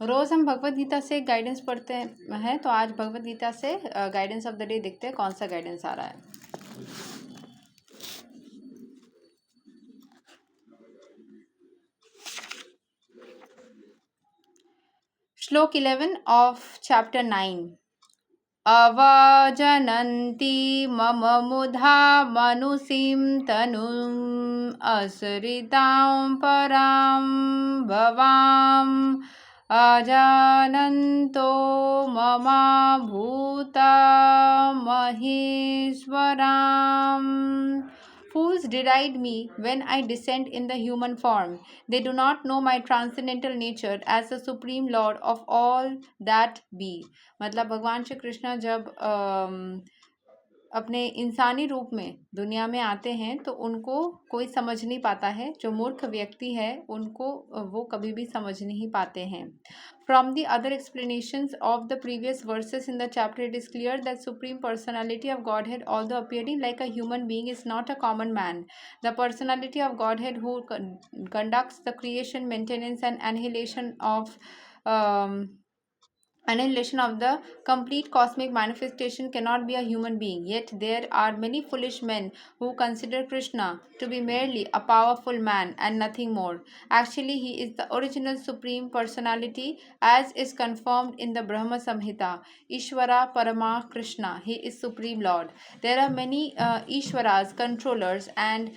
रोज हम भगवत गीता से गाइडेंस पढ़ते हैं, तो आज भगवत गीता से गाइडेंस ऑफ द डे देखते हैं कौन सा गाइडेंस आ रहा है। श्लोक 11 ऑफ चैप्टर 9। अवजनन्ति मम मुधा मनुषीं तनुम् असरितां परां भवाम् अजानन्तो ममा भूता महेश्वराम्। Fools deride me when I descend in the human form. They do not know my transcendental nature as the supreme lord of all that be. मतलब भगवान श्री कृष्ण जब अपने इंसानी रूप में दुनिया में आते हैं तो उनको कोई समझ नहीं पाता है। जो मूर्ख व्यक्ति है उनको वो कभी भी समझ नहीं पाते हैं। From the other explanations of the previous verses in the chapter, it is clear that Supreme Personality of Godhead, although appearing like a human being, is not a common man. The Personality of Godhead who conducts the creation, maintenance, and annihilation of the complete cosmic manifestation cannot be a human being. Yet there are many foolish men who consider Krishna to be merely a powerful man and nothing more. Actually, he is the original supreme personality as is confirmed in the Brahma Samhita. Ishvara Parama Krishna. He is Supreme Lord. There are many Ishvaras, controllers, and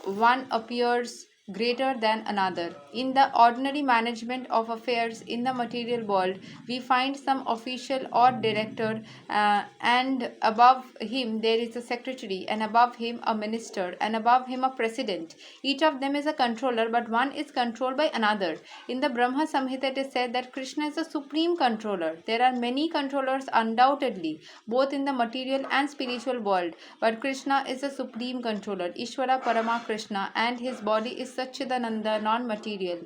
one appears greater than another. In the ordinary management of affairs in the material world, we find some official or director, and above him there is a secretary, and above him a minister, and above him a president. Each of them is a controller, but one is controlled by another. In the Brahma Samhita, it is said that Krishna is the supreme controller. There are many controllers, undoubtedly, both in the material and spiritual world, but Krishna is the supreme controller, Ishvara Parama Krishna, and his body is Satchidananda, non-material.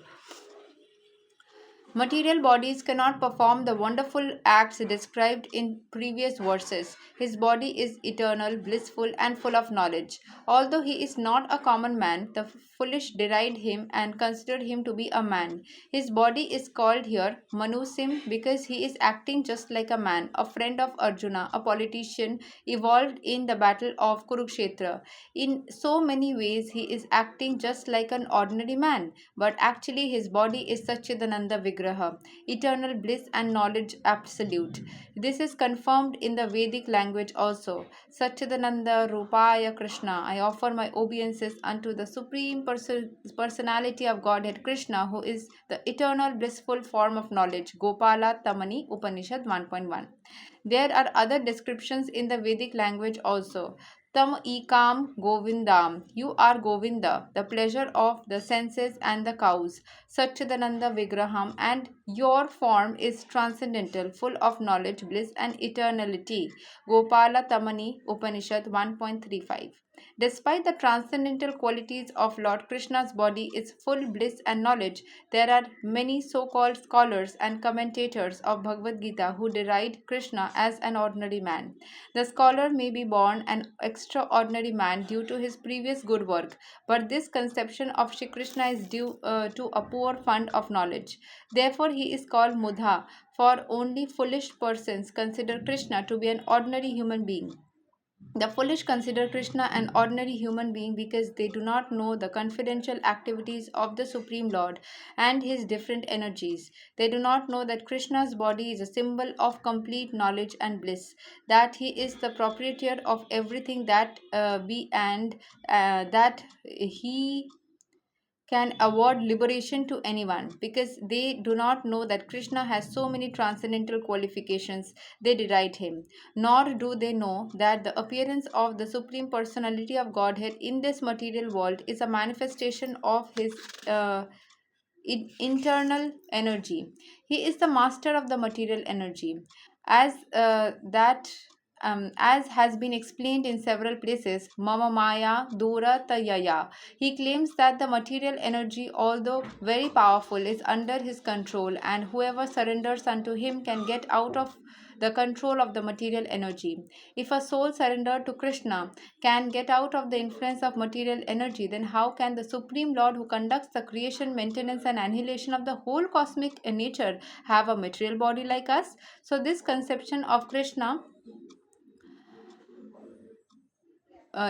Material bodies cannot perform the wonderful acts described in previous verses. His body is eternal, blissful, and full of knowledge. Although he is not a common man, the foolish deride him and consider him to be a man. His body is called here Manusim because he is acting just like a man, a friend of Arjuna, a politician evolved in the battle of Kurukshetra. In so many ways, he is acting just like an ordinary man, but actually his body is Satchidananda Vigraha, eternal bliss and knowledge absolute. This is confirmed in the Vedic language also. Satchidananda Rupaya Krishna, I offer my obeisances unto the Supreme Personality of Godhead Krishna, who is the eternal blissful form of knowledge. Gopala Tamani Upanishad 1.1. There are other descriptions in the Vedic language also. Tam ekam Govindam. You are Govinda, the pleasure of the senses and the cows. Satchidananda Vigraham, and your form is transcendental, full of knowledge, bliss, and eternality. Gopala Tamani Upanishad 1.35. Despite the transcendental qualities of Lord Krishna's body is full bliss and knowledge, there are many so-called scholars and commentators of Bhagavad Gita who deride Krishna as an ordinary man. The scholar may be born an extraordinary man due to his previous good work, but this conception of Shri Krishna is due to a poor fund of knowledge. Therefore, he is called Mudha, for only foolish persons consider Krishna to be an ordinary human being. The foolish consider Krishna an ordinary human being because they do not know the confidential activities of the Supreme Lord and his different energies. They do not know that Krishna's body is a symbol of complete knowledge and bliss, that he is the proprietor of everything that be, and that he can award liberation to anyone because they do not know that Krishna has so many transcendental qualifications, they deride him. Nor do they know that the appearance of the Supreme Personality of Godhead in this material world is a manifestation of his internal energy. He is the master of the material energy. As has been explained in several places, Mama Maya Dura Tayaya. He claims that the material energy, although very powerful, is under his control, and whoever surrenders unto him can get out of the control of the material energy. If a soul surrendered to Krishna can get out of the influence of material energy, then how can the Supreme Lord who conducts the creation, maintenance, and annihilation of the whole cosmic nature have a material body like us? So, this conception of Krishna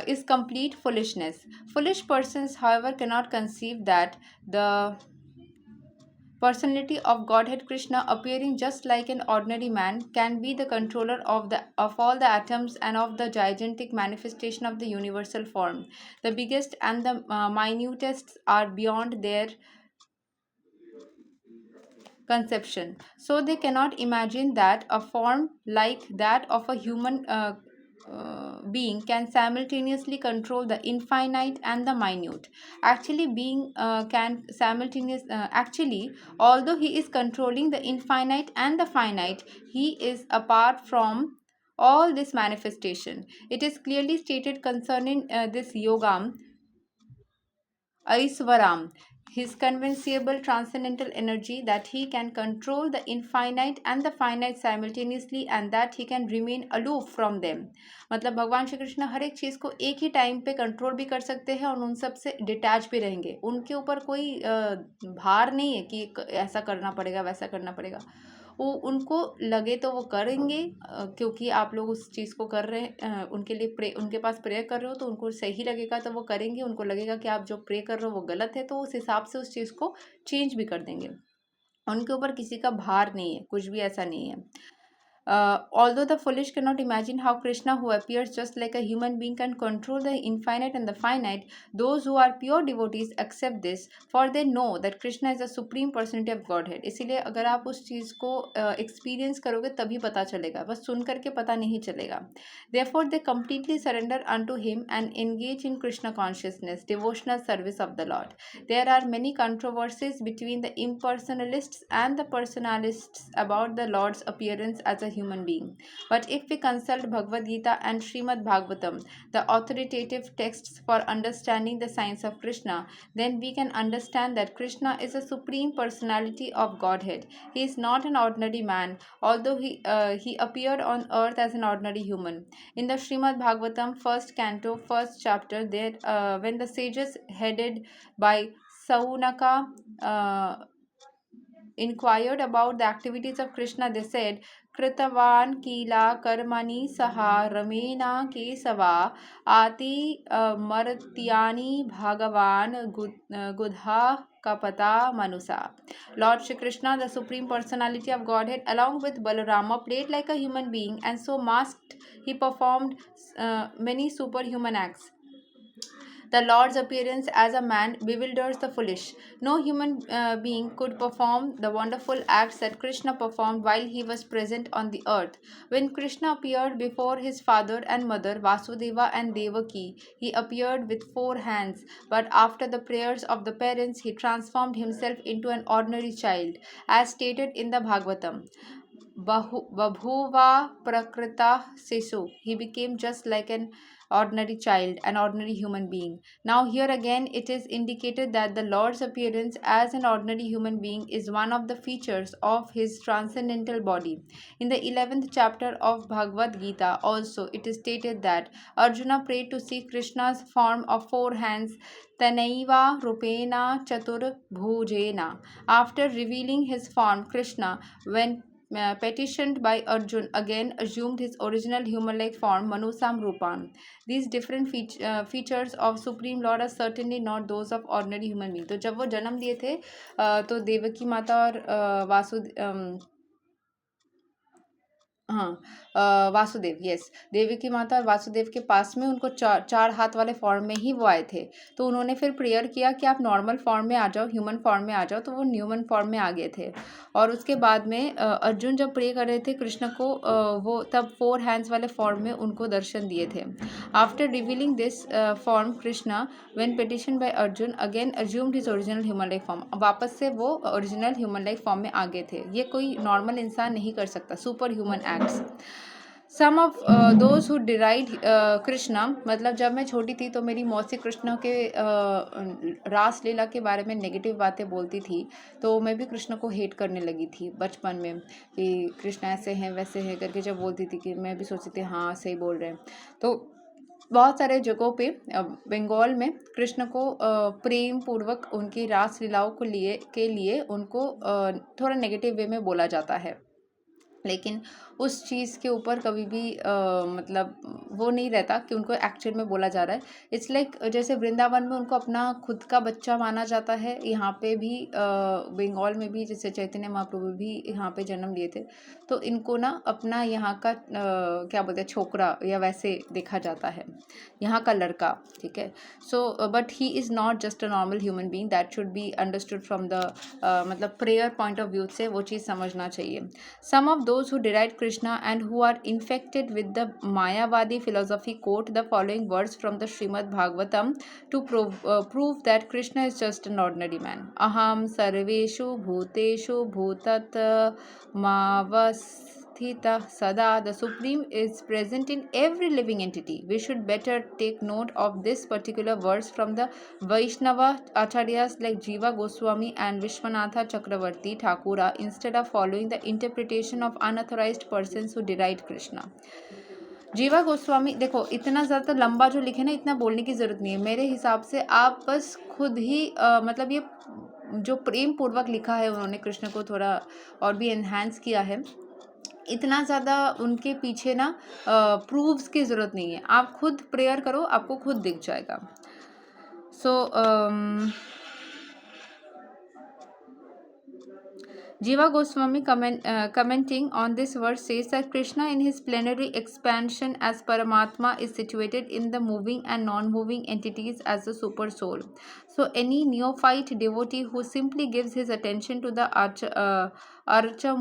is complete foolishness. Foolish persons, however, cannot conceive that the personality of Godhead Krishna, appearing just like an ordinary man, can be the controller of all the atoms and of the gigantic manifestation of the universal form. The biggest and the minutest are beyond their conception. So they cannot imagine that a form like that of a human being can simultaneously control the infinite and the minute. Actually, being can simultaneous. Actually, although he is controlling the infinite and the finite, he is apart from all this manifestation. It is clearly stated concerning this yogam Aiswaram, his conceivable transcendental energy, that he can control the infinite and the finite simultaneously and that he can remain aloof from them. मतलब भगवान श्री कृष्ण हर एक चीज़ को एक ही time पे control भी कर सकते हैं और उन सब से डिटैच भी रहेंगे. उनके ऊपर कोई भार नहीं है कि ऐसा करना पड़ेगा वैसा करना पड़ेगा. वो उनको लगे तो वो करेंगे, क्योंकि आप लोग उस चीज़ को कर रहे हैं, उनके लिए उनके पास प्रेयर कर रहे हो तो उनको सही लगेगा तो वो करेंगे. उनको लगेगा कि आप जो प्रे कर रहे हो वो गलत है तो उस हिसाब से उस चीज़ को चेंज भी कर देंगे. उनके ऊपर किसी का भार नहीं है, कुछ भी ऐसा नहीं है. Although the foolish cannot imagine how Krishna, who appears just like a human being, can control the infinite and the finite, those who are pure devotees accept this, for they know that Krishna is the supreme personality of Godhead. इसीलिए अगर आप उस चीज़ को experience करोगे तभी पता चलेगा, बस सुन करके पता नहीं चलेगा. Therefore, they completely surrender unto him and engage in Krishna consciousness, devotional service of the Lord. There are many controversies between the impersonalists and the personalists about the Lord's appearance as a human being. But if we consult Bhagavad Gita and Srimad Bhagavatam, the authoritative texts for understanding the science of Krishna, then we can understand that Krishna is a supreme personality of Godhead. He is not an ordinary man, although he appeared on earth as an ordinary human. In the Srimad Bhagavatam, first canto, first chapter, there when the sages headed by Saunaka inquired about the activities of Krishna, they said, Kritavan Kila Karmani Saha Ramena Kesava Ati Maratyani Bhagavan Gudha Kapata Manusa. Lord Shri Krishna, the Supreme Personality of Godhead, along with Balarama, played like a human being, and so masked, he performed many superhuman acts. The Lord's appearance as a man bewilders the foolish. No human being could perform the wonderful acts that Krishna performed while he was present on the earth. When Krishna appeared before his father and mother, Vasudeva and Devaki, he appeared with 4 hands, but after the prayers of the parents, he transformed himself into an ordinary child, as stated in the Bhagavatam. Babhuva Prakrita Sisu. He became just like an ordinary child, an ordinary human being. Now, here again, it is indicated that the Lord's appearance as an ordinary human being is one of the features of his transcendental body. In the 11th chapter of Bhagavad Gita, also, it is stated that Arjuna prayed to see Krishna's form of 4 hands. Tanaiva Rupena Chatur Bhujena. After revealing his form, Krishna, when petitioned by Arjun, again assumed his original human-like form, Manusam Rupan. These different features of Supreme Lord are certainly not those of ordinary human being. तो जब वो जन्म लिए थे तो देवकी माता और Vasudev, yes, Devaki माता और वासुदेव के पास में उनको चार हाथ वाले फॉर्म में ही वो आए थे. तो उन्होंने फिर प्रेयर किया कि आप नॉर्मल फॉर्म में आ जाओ, ह्यूमन फॉर्म में आ जाओ, तो वो ह्यूमन फॉर्म में आ गए थे. और उसके बाद में अर्जुन जब प्रे कर रहे थे कृष्ण को, वो तब 4 हैंड्स वाले फॉर्म में उनको दर्शन दिए थे. After revealing this form, Krishna when petition by Arjun again assumed his original human like form. वापस से वो ओरिजिनल ह्यूमन लाइक फॉर्म में आ गए थे. ये कोई नॉर्मल इंसान नहीं कर सकता, super human acts. Some of those who deride Krishna, मतलब जब मैं छोटी थी तो मेरी मौसी कृष्ण के रास लीला के बारे में नेगेटिव बातें बोलती थी, तो मैं भी कृष्ण को हेट करने लगी थी बचपन में कि कृष्ण ऐसे हैं वैसे हैं करके जब बोलती थी कि मैं भी सोचती थी हाँ सही बोल रहे हैं। तो बहुत सारे जगहों पे बंगाल में कृष्ण को प्रेम पूर्वक उनकी रास लीलाओं के लिए उनको थोड़ा नेगेटिव वे में बोला जाता है, लेकिन उस चीज़ के ऊपर कभी भी मतलब वो नहीं रहता कि उनको एक्चुअल में बोला जा रहा है। इट्स लाइक जैसे वृंदावन में उनको अपना खुद का बच्चा माना जाता है, यहाँ पे भी बंगाल में भी जैसे चैतन्य महाप्रभु भी यहाँ पे जन्म लिए थे, तो इनको ना अपना यहाँ का क्या बोलते हैं छोकरा या वैसे देखा जाता है, यहाँ का लड़का, ठीक है। So but he is not just a normal human being, that should be understood from the मतलब प्रेयर पॉइंट ऑफ व्यू से वो चीज़ समझना चाहिए। Some of those who deride Krishna and who are infected with the Mayavadi philosophy quote the following words from the Srimad Bhagavatam to prove that Krishna is just an ordinary man. Aham sarveshu bhuteshu bhutat mavasthita sada. The Supreme is present in every living entity. We should better take note of this particular verse from the Vaishnava Acharyas like Jiva Goswami and Vishwanatha Chakravarti Thakura instead of following the interpretation of unauthorized persons who deride Krishna. जीवा गोस्वामी, देखो इतना ज़्यादा लंबा जो लिखे ना, इतना बोलने की ज़रूरत नहीं है मेरे हिसाब से। आप बस खुद ही मतलब ये जो प्रेम पूर्वक लिखा है उन्होंने कृष्ण को थोड़ा और भी एनहांस किया है, इतना ज़्यादा उनके पीछे ना प्रूफ्स की ज़रूरत नहीं है। आप खुद प्रेयर करो, आपको खुद दिख जाएगा। सो Jiva Goswami commenting on this verse says that Krishna in his plenary expansion as Paramatma is situated in the moving and non-moving entities as the super soul. So any neophyte devotee who simply gives his attention to the Archa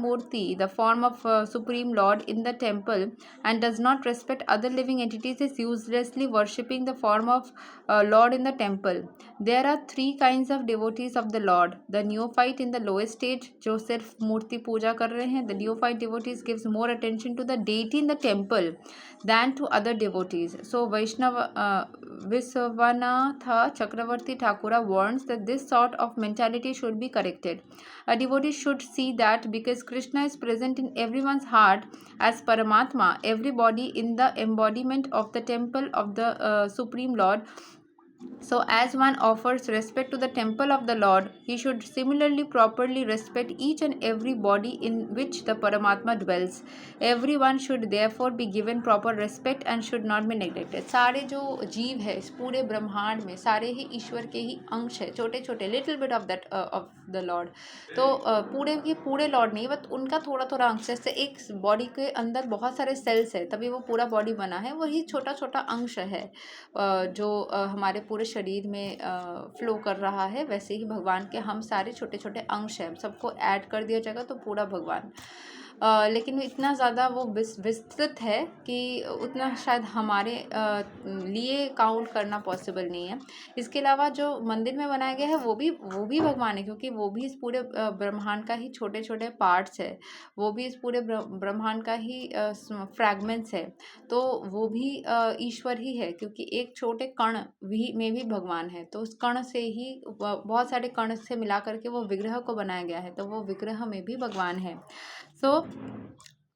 Murti, the form of Supreme Lord in the temple, and does not respect other living entities is uselessly worshipping the form of Lord in the temple. There are three kinds of devotees of the Lord. The neophyte in the lowest stage, जो सिर्फ मूर्ति पूजा कर रहे हैं, the neophyte devotees gives more attention to the deity in the temple than to other devotees. So Visvanatha Chakravarti Thakura warns that this sort of mentality should be corrected. A devotee should see that because Krishna is present in everyone's heart as Paramatma, everybody in the embodiment of the temple of the Supreme Lord. So, as one offers respect to the temple of the Lord, he should similarly properly respect each and every body in which the Paramatma dwells. Everyone should therefore be given proper respect and should not be neglected. सारे जो जीव है इस पूरे ब्रह्मांड में सारे ही ईश्वर के ही अंश है, छोटे छोटे little bit of that of the Lord. तो पूरे के पूरे लॉर्ड नहीं, बट उनका थोड़ा थोड़ा अंश, जैसे एक बॉडी के अंदर बहुत सारे सेल्स है तभी वो पूरा बॉडी बना है, वही छोटा छोटा अंश है जो हमारे पूरे शरीर में फ्लो कर रहा है। वैसे ही भगवान के हम सारे छोटे छोटे अंश हैं, सबको ऐड कर दिया जाएगा तो पूरा भगवान। लेकिन इतना ज़्यादा वो विस्तृत है कि उतना शायद हमारे लिए काउंट करना पॉसिबल नहीं है। इसके अलावा जो मंदिर में बनाया गया है वो भी भगवान है, क्योंकि वो भी इस पूरे ब्रह्मांड का ही छोटे छोटे पार्ट्स है, वो भी इस पूरे ब्रह्मांड का ही फ्रैगमेंट्स है, तो वो भी ईश्वर ही है, क्योंकि एक छोटे कण में भी भगवान है। तो उस कण से ही बहुत सारे कण से मिला करके वो विग्रह को बनाया गया है, तो वो विग्रह में भी भगवान है। So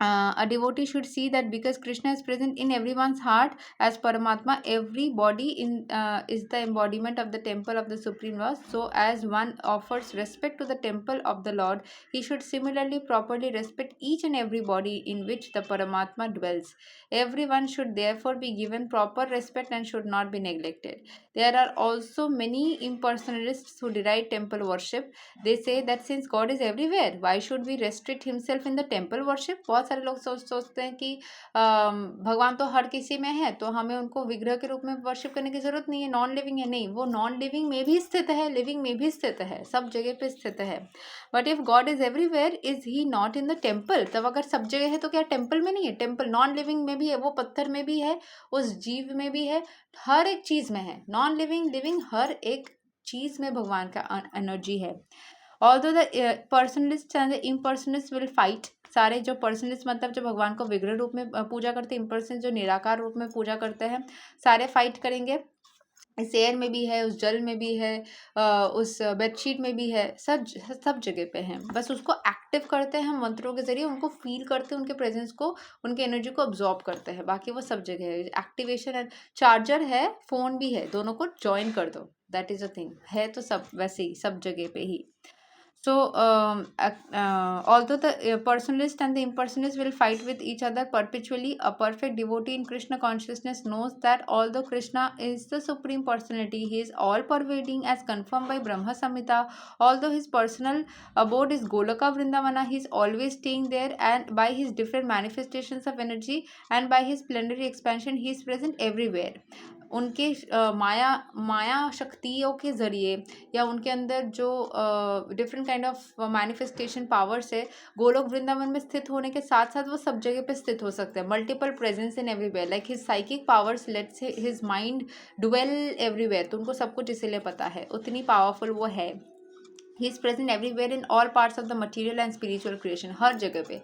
a devotee should see that because Krishna is present in everyone's heart as Paramatma, every body is the embodiment of the temple of the Supreme Lord. So as one offers respect to the temple of the Lord, he should similarly properly respect each and every body in which the Paramatma dwells. Everyone should therefore be given proper respect and should not be neglected. There are also many impersonalists who deride temple worship. They say that since God is everywhere, why should we restrict himself in the temple worship? बहुत सारे लोग सोचते हैं कि भगवान तो हर किसी में है, तो हमें उनको विग्रह के रूप में वर्शिप करने की जरूरत नहीं है, नॉन लिविंग है। नहीं, वो नॉन लिविंग में भी स्थित है, लिविंग में भी स्थित है, सब जगह पे स्थित है। But if God is everywhere, is he not in the temple? तब अगर सब जगह है तो क्या टेम्पल में नहीं है? टेम्पल नॉन लिविंग में भी है, वो पत्थर में भी है, उस जीव में भी है, हर एक चीज में है। नॉन लिविंग, लिविंग, हर एक चीज में भगवान का एनर्जी है। Although the personalists and the impersonalists will fight, सारे जो पर्सनलिस्ट मतलब जो भगवान को विग्रह रूप में पूजा करते हैं, इम्पर्सनलिस्ट जो निराकार रूप में पूजा करते हैं, सारे फाइट करेंगे। इस एयर में भी है, उस जल में भी है, उस बेडशीट में भी है, सब जगह पे हैं। बस उसको एक्टिव करते हैं हम मंत्रों के जरिए, उनको फील करते हैं, उनके प्रेजेंस को, उनके एनर्जी को अब्जॉर्ब करते हैं। बाकी वो सब जगह है। एक्टिवेशन है, चार्जर है, फोन भी है, दोनों को ज्वाइन कर दो। दैट इज अ थिंग है तो सब वैसे ही सब जगह पे ही। So, although the personalist and the impersonalist will fight with each other perpetually, a perfect devotee in Krishna consciousness knows that although Krishna is the supreme personality, he is all pervading as confirmed by Brahma Samhita. Although his personal abode is Golaka Vrindavana, he is always staying there, and by his different manifestations of energy and by his plenary expansion, he is present everywhere. उनके माया माया शक्तियों के ज़रिए या उनके अंदर जो different kind of manifestation powers है, गोलोक वृंदावन में स्थित होने के साथ साथ वो सब जगह पे स्थित हो सकते हैं। Multiple presence in everywhere, like his psychic powers let's his mind Duvall everywhere. तो उनको सब कुछ इसीलिए पता है, उतनी पावरफुल वो है। He is present everywhere in all parts of the material and spiritual creation. हर जगह पे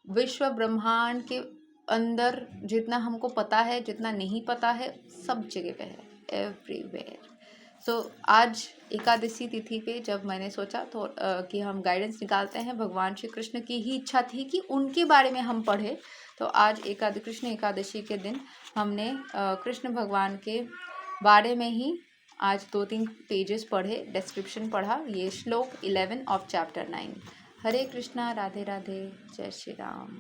विश्व ब्रह्मांड के अंदर जितना हमको पता है, जितना नहीं पता है, सब जगह पे है, एवरीवेयर। सो आज एकादशी तिथि पे जब मैंने सोचा तो कि हम गाइडेंस निकालते हैं, भगवान श्री कृष्ण की ही इच्छा थी कि उनके बारे में हम पढ़े। तो आज कृष्ण एकादशी के दिन हमने कृष्ण भगवान के बारे में ही आज 2-3 पेजेस पढ़े, डिस्क्रिप्शन पढ़ा। ये श्लोक 11 ऑफ चैप्टर 9। हरे कृष्णा, राधे राधे, जय श्री राम।